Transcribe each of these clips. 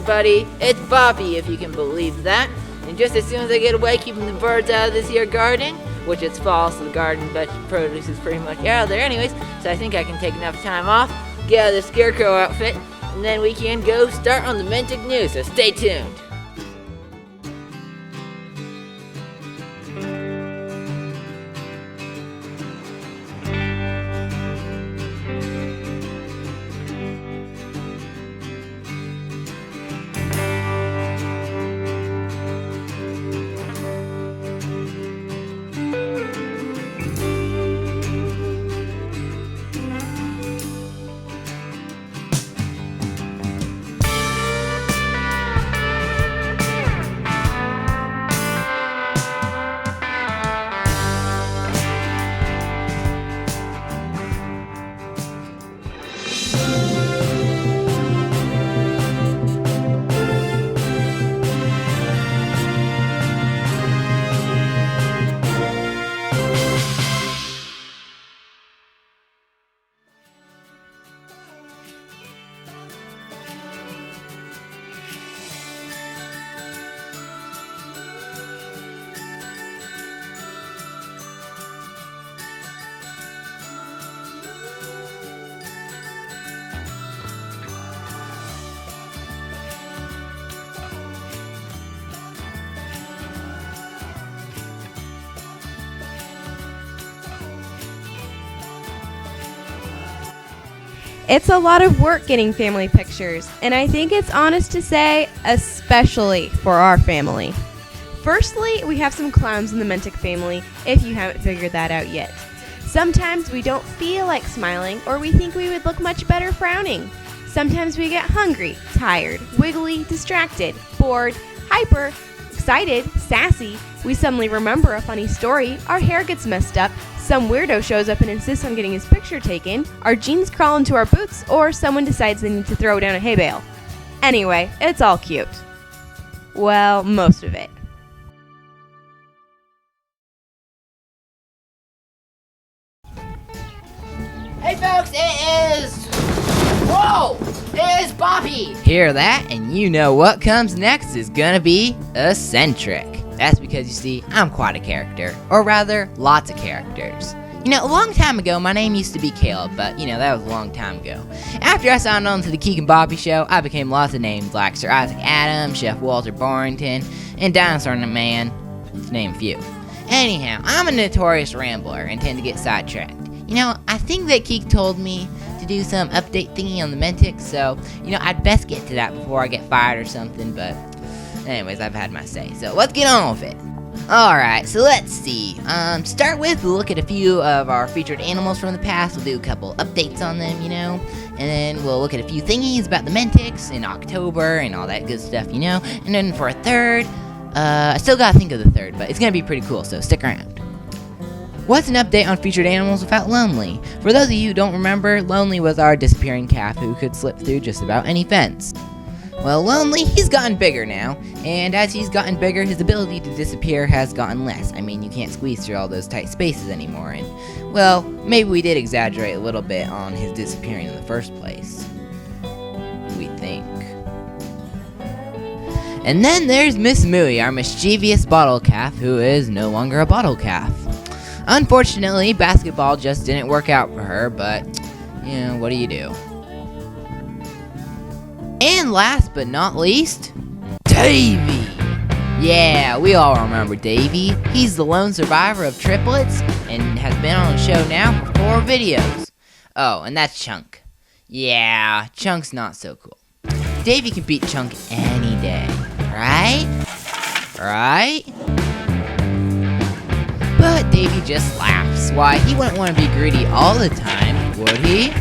everybody, it's Boppy, if you can believe that. And just as soon as I get away keeping the birds out of this here garden, which it's fall, so the garden produce is pretty much out of there anyways, so I think I can take enough time off, get out of the scarecrow outfit, and then we can go start on the Mentink news, so stay tuned. It's a lot of work getting family pictures, and I think it's honest to say, especially for our family. Firstly, we have some clowns in the Mentink family, if you haven't figured that out yet. Sometimes we don't feel like smiling, or we think we would look much better frowning. Sometimes we get hungry, tired, wiggly, distracted, bored, hyper, excited, sassy. We suddenly remember a funny story, our hair gets messed up, some weirdo shows up and insists on getting his picture taken, our jeans crawl into our boots, or someone decides they need to throw down a hay bale. Anyway, it's all cute. Well, most of it. Hey folks, it is... Whoa! It is Boppy! Hear that? And you know what comes next is gonna be eccentric. That's because, you see, I'm quite a character. Or rather, lots of characters. You know, a long time ago, my name used to be Caleb, but, you know, that was a long time ago. After I signed on to the Kik and Boppy show, I became lots of names like Sir Isaac Adams, Chef Walter Barrington, and Dinosaur Man, to name a few. Anyhow, I'm a notorious rambler and tend to get sidetracked. You know, I think that Kik told me to do some update thingy on the Mentink, so, you know, I'd best get to that before I get fired or something, but... anyways, I've had my say, so let's get on with it. Alright, so let's see. Start with, we'll look at a few of our featured animals from the past. We'll do a couple updates on them, you know. And then we'll look at a few thingies about the Mentinks in October and all that good stuff, you know. And then for a third, I still gotta think of the third, but it's gonna be pretty cool, so stick around. What's an update on featured animals without Lonely? For those of you who don't remember, Lonely was our disappearing calf who could slip through just about any fence. Well, Lonely, he's gotten bigger now, and as he's gotten bigger, his ability to disappear has gotten less. I mean, you can't squeeze through all those tight spaces anymore, and, well, maybe we did exaggerate a little bit on his disappearing in the first place. We think. And then there's Miss Mooey, our mischievous bottle calf, who is no longer a bottle calf. Unfortunately, basketball just didn't work out for her, but, you know, what do you do? And last but not least, Davey! Yeah, we all remember Davey. He's the lone survivor of triplets and has been on the show now for 4 videos. Oh, and that's Chunk. Yeah, Chunk's not so cool. Davey can beat Chunk any day, right? Right? But Davey just laughs. Why, he wouldn't want to be greedy all the time, would he?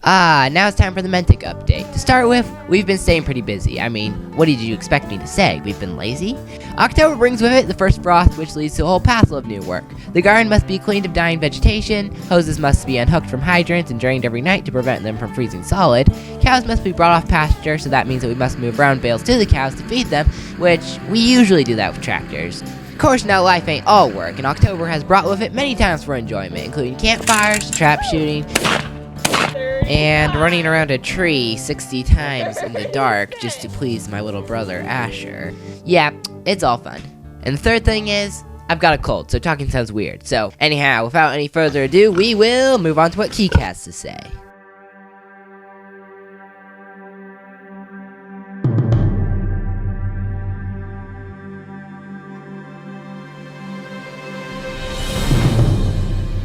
Now it's time for the Mentink update. To start with, we've been staying pretty busy. I mean, what did you expect me to say? We've been lazy? October brings with it the first frost, which leads to a whole passel of new work. The garden must be cleaned of dying vegetation, hoses must be unhooked from hydrants and drained every night to prevent them from freezing solid, cows must be brought off pasture, so that means that we must move round bales to the cows to feed them, which we usually do that with tractors. Of course, now life ain't all work, and October has brought with it many times for enjoyment, including campfires, trap shooting, and running around a tree 60 times in the dark just to please my little brother Asher. Yeah, it's all fun. And the third thing is, I've got a cold, so talking sounds weird. So anyhow, without any further ado, we will move on to what Kik has to say.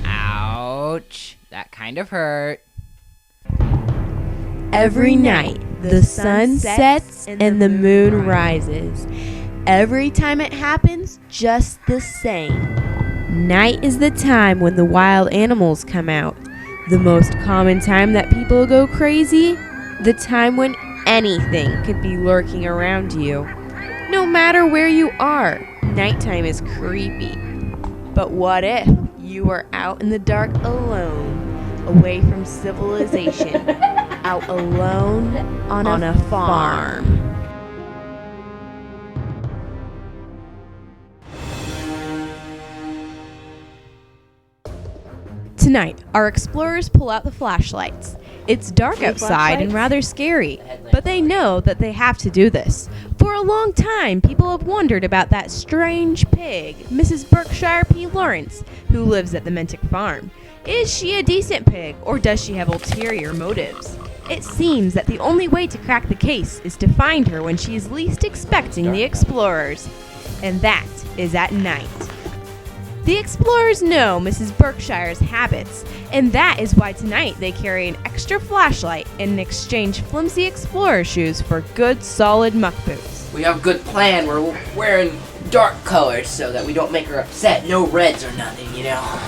Ouch, that kind of hurt. Every night, the sun sets and the moon rises. Every time it happens, just the same. Night is the time when the wild animals come out. The most common time that people go crazy, the time when anything could be lurking around you. No matter where you are, nighttime is creepy. But what if you were out in the dark alone, away from civilization, out alone on a farm? Tonight, our explorers pull out the flashlights. It's dark outside and rather scary, but they know that they have to do this. For a long time, people have wondered about that strange pig, Mrs. Berkshire P. Lawrence, who lives at the Mentink farm. Is she a decent pig, or does she have ulterior motives? It seems that the only way to crack the case is to find her when she is least expecting the explorers, and that is at night. The explorers know Mrs. Berkshire's habits, and that is why tonight they carry an extra flashlight and exchange flimsy explorer shoes for good solid muck boots. We have a good plan. We're wearing dark colors so that we don't make her upset. No reds or nothing, you know.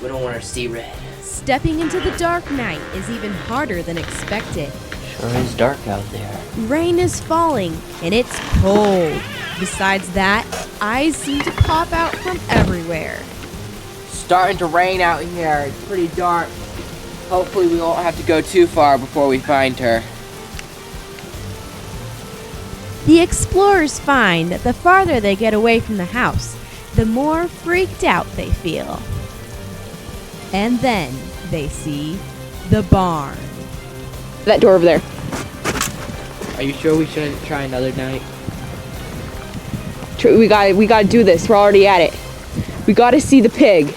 We don't want her to see red. Stepping into the dark night is even harder than expected. Sure is dark out there. Rain is falling, and it's cold. Besides that, eyes seem to pop out from everywhere. Starting to rain out here. It's pretty dark. Hopefully we won't have to go too far before we find her. The explorers find that the farther they get away from the house, the more freaked out they feel. And then they see the barn. That door over there. Are you sure we shouldn't try another night? We gotta do this. We're already at it. We gotta see the pig.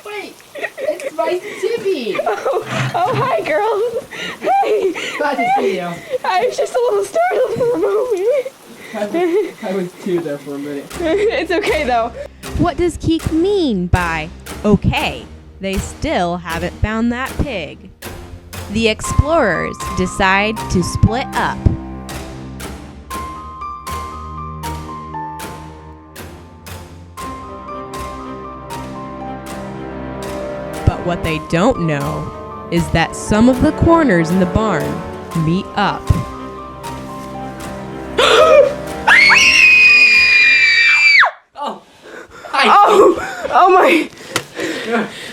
Wait, it's my Tippy. Oh, hi, girls. Hey. Glad to see you. I was just a little startled for a moment. I was too there for a minute. It's okay though. What does Kik mean by okay? They still haven't found that pig. The explorers decide to split up. But what they don't know is that some of the corners in the barn meet up. Oh! Hi! Oh my!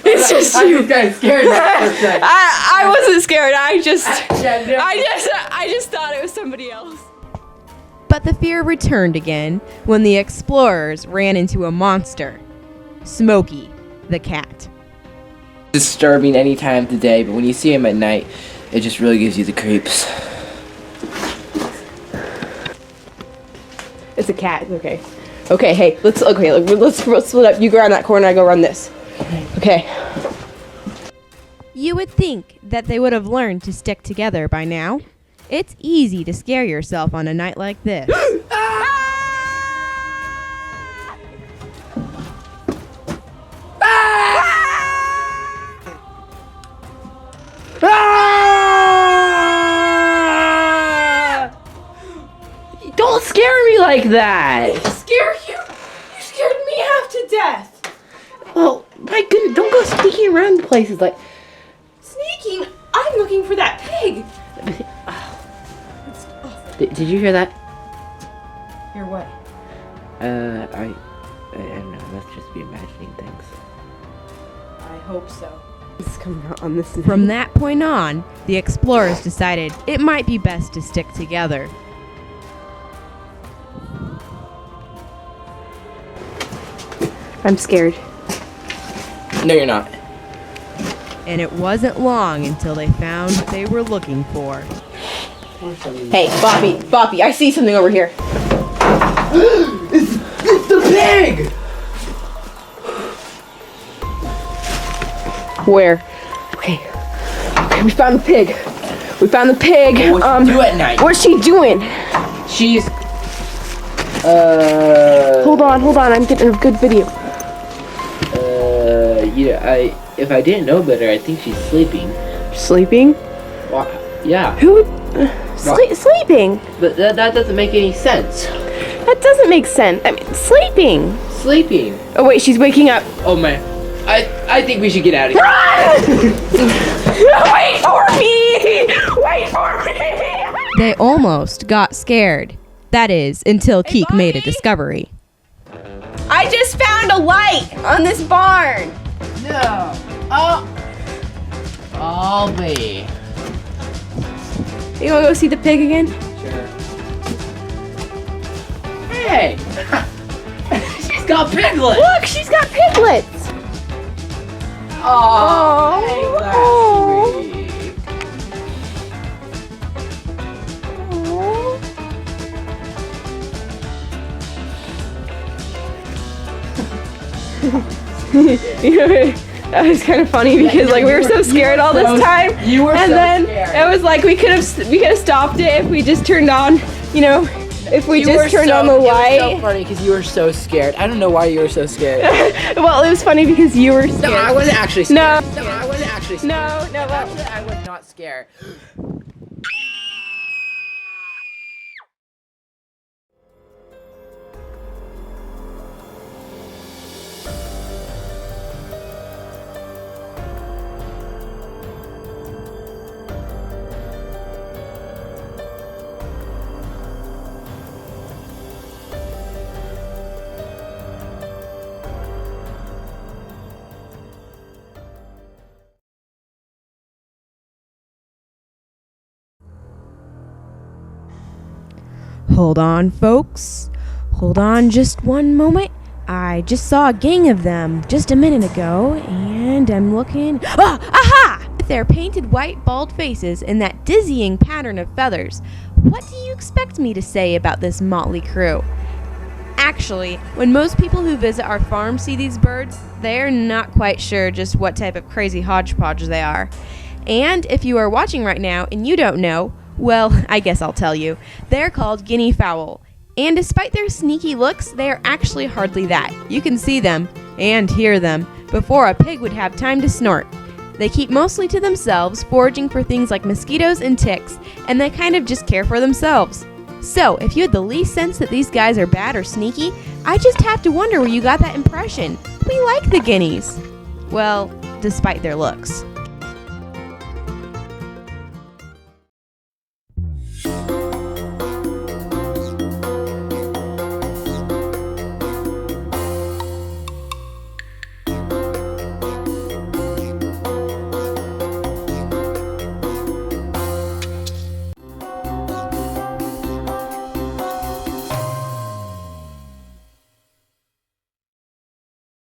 It's just you. I was kind of scared that I wasn't scared. I just thought it was somebody else. But the fear returned again when the explorers ran into a monster, Smokey the cat. Disturbing any time of the day, but when you see him at night, it just really gives you the creeps. It's a cat. It's okay. Okay. Hey, let's split up. You go around that corner. I go around this. Okay. You would think that they would have learned to stick together by now. It's easy to scare yourself on a night like this. Don't scare me like that. Scare you? You scared me half to death. Well, my goodness, don't go sneaking around places like... Sneaking? I'm looking for that pig. Did you hear that? Hear what? I don't know. Let's just be imagining things. I hope so. It's coming out on this. From that point on, the explorers decided it might be best to stick together. I'm scared. No, you're not. And it wasn't long until they found what they were looking for. Hey, Boppy, I see something over here. It's the pig! Where? Okay, we found the pig. What do you do at night? What's she doing? She's... Hold on, I'm getting a good video. Yeah, if I didn't know better, I think she's sleeping. Sleeping? Why? Yeah. Who? Sleeping? But that doesn't make any sense. That doesn't make sense. I mean, sleeping. Sleeping. Oh wait, she's waking up. Oh man. I think we should get out of here. Wait for me! Wait for me! They almost got scared. That is, until Kik made a discovery. I just found a light on this barn. No. Oh, baby. You wanna go see the pig again? Sure. Hey! She's got piglets! Look, she's got piglets. Oh, Oh. hey, that's sweet. You know, that was kind of funny because like we were so scared all this time. You were And so then scared. it was like we could have stopped it if we just turned on, you know, if we just turned on the light. It was so funny because you were so scared. I don't know why you were so scared. Well, it was funny because you were scared. No, I wasn't actually scared. No. I wasn't actually scared. No, Actually, I was not scared. Hold on, folks. Hold on just one moment. I just saw a gang of them just a minute ago, and I'm looking... Ah! Aha! With their painted white, bald faces and that dizzying pattern of feathers. What do you expect me to say about this motley crew? Actually, when most people who visit our farm see these birds, they're not quite sure just what type of crazy hodgepodge they are. And if you are watching right now and you don't know, well, I guess I'll tell you. They're called Guinea Fowl. And despite their sneaky looks, they are actually hardly that. You can see them and hear them before a pig would have time to snort. They keep mostly to themselves, foraging for things like mosquitoes and ticks, and they kind of just care for themselves. So, if you had the least sense that these guys are bad or sneaky, I just have to wonder where you got that impression. We like the guineas. Well, despite their looks.